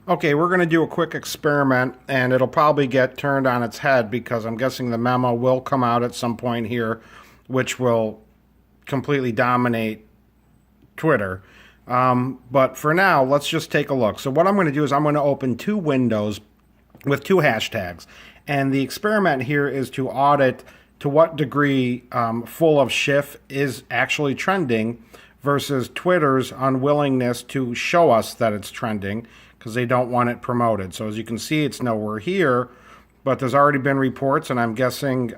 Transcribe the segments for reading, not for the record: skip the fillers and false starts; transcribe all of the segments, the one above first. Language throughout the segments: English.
Okay, we're going to do a quick experiment, and it'll probably get turned on its head because I'm guessing the memo will come out at some point here, which will completely dominate Twitter. But for now, let's just take a look. So what I'm going to do is I'm going to open two windows with two hashtags. And the experiment here is to audit to what degree full of shift is actually trending versus Twitter's unwillingness to show us that it's trending because they don't want it promoted. So as you can see, it's nowhere here, but there's already been reports, and I'm guessing,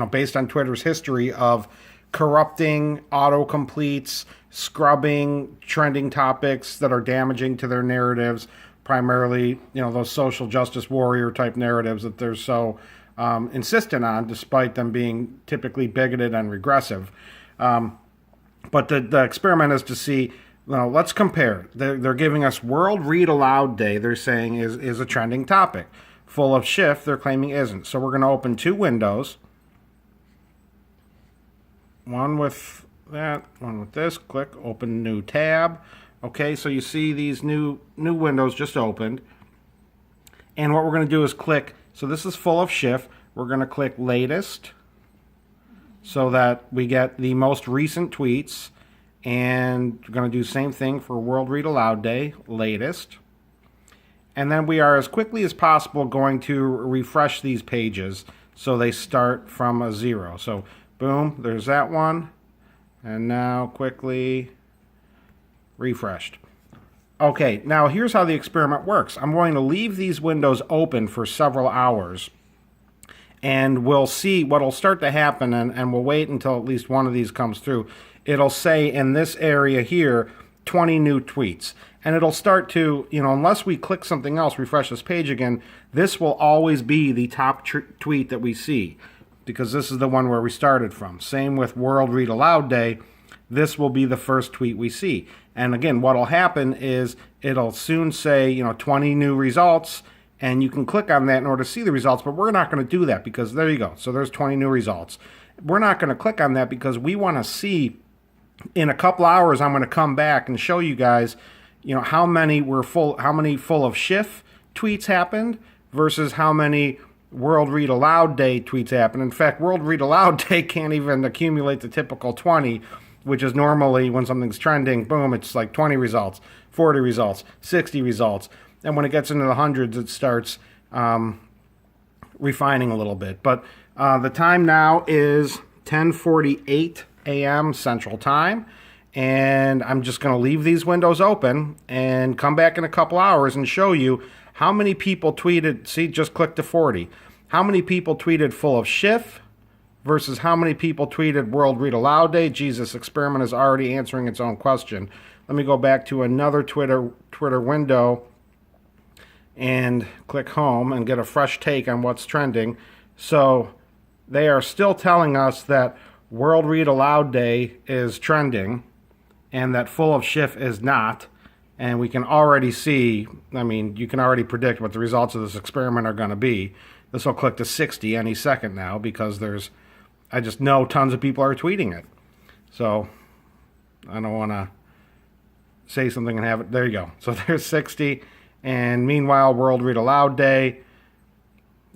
based on Twitter's history of corrupting autocompletes, scrubbing trending topics that are damaging to their narratives, primarily, those social justice warrior type narratives that they're so insistent on, despite them being typically bigoted and regressive. But the experiment is to see, let's compare. They're giving us World Read Aloud Day, they're saying is a trending topic. Full of shift, they're claiming isn't. So we're going to open two windows. One with that, one with this. Click open new tab. Okay, so you see these new windows just opened. And what we're going to do is click, so this is full of shift. We're going to click latest so that we get the most recent tweets. And we're going to do the same thing for World Read Aloud Day, latest. And then we are, as quickly as possible, going to refresh these pages so they start from a 0. So boom, there's that one. And now quickly refreshed. Okay, now here's how the experiment works. I'm going to leave these windows open for several hours. And we'll see what'll start to happen, and we'll wait until at least one of these comes through. It'll say in this area here, 20 new tweets. And it'll start to, unless we click something else, refresh this page again, this will always be the top tweet that we see, because this is the one where we started from. Same with World Read Aloud Day. This will be the first tweet we see. And again, what'll happen is it'll soon say, 20 new results, and you can click on that in order to see the results, but we're not going to do that because there you go. So there's 20 new results. We're not going to click on that because we want to see, in a couple hours, I'm going to come back and show you guys, how many full of shift tweets happened versus how many World Read Aloud Day tweets happened. In fact, World Read Aloud Day can't even accumulate the typical 20, which is normally when something's trending, boom, it's like 20 results, 40 results, 60 results. And when it gets into the hundreds, it starts refining a little bit. But the time now is 10:48 a.m. Central Time. And I'm just going to leave these windows open and come back in a couple hours and show you how many people tweeted. See, just click to 40. How many people tweeted full of shift versus how many people tweeted World Read Aloud Day. Jesus, experiment is already answering its own question. Let me go back to another Twitter window and click home and get a fresh take on what's trending. So they are still telling us that World Read Aloud Day is trending and that full of shift is not. And we can already see, you can already predict what the results of this experiment are going to be. This will click to 60 any second now because I just know tons of people are tweeting it. So I don't want to say something and have it. There you go. So there's 60. And meanwhile, World Read Aloud Day,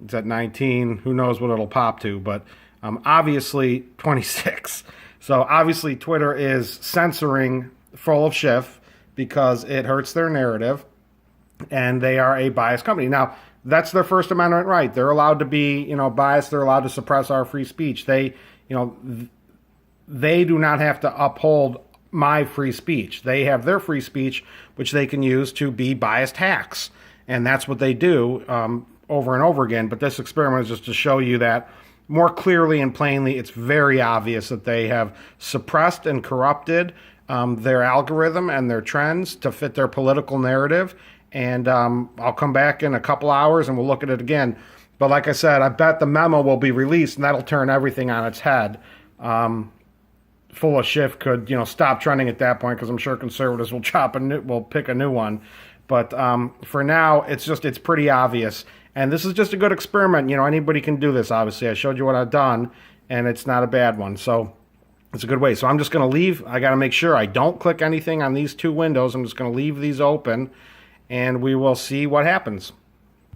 it's at 19. Who knows what it'll pop to, but obviously 26. So obviously Twitter is censoring full of shift because it hurts their narrative, and they are a biased company. Now, that's their First Amendment right. They're allowed to be, biased. They're allowed to suppress our free speech. They do not have to uphold my free speech. They have their free speech, which they can use to be biased hacks. And that's what they do over and over again. But this experiment is just to show you that more clearly and plainly. It's very obvious that they have suppressed and corrupted their algorithm and their trends to fit their political narrative. And I'll come back in a couple hours and we'll look at it again. But like I said, I bet the memo will be released and that'll turn everything on its head. Full of shift could, stop trending at that point because I'm sure conservatives will pick a new one. But for now, it's pretty obvious. And this is just a good experiment. Anybody can do this, obviously. I showed you what I've done, and it's not a bad one. So it's a good way. So I'm just going to leave. I got to make sure I don't click anything on these two windows. I'm just going to leave these open. and we will see what happens.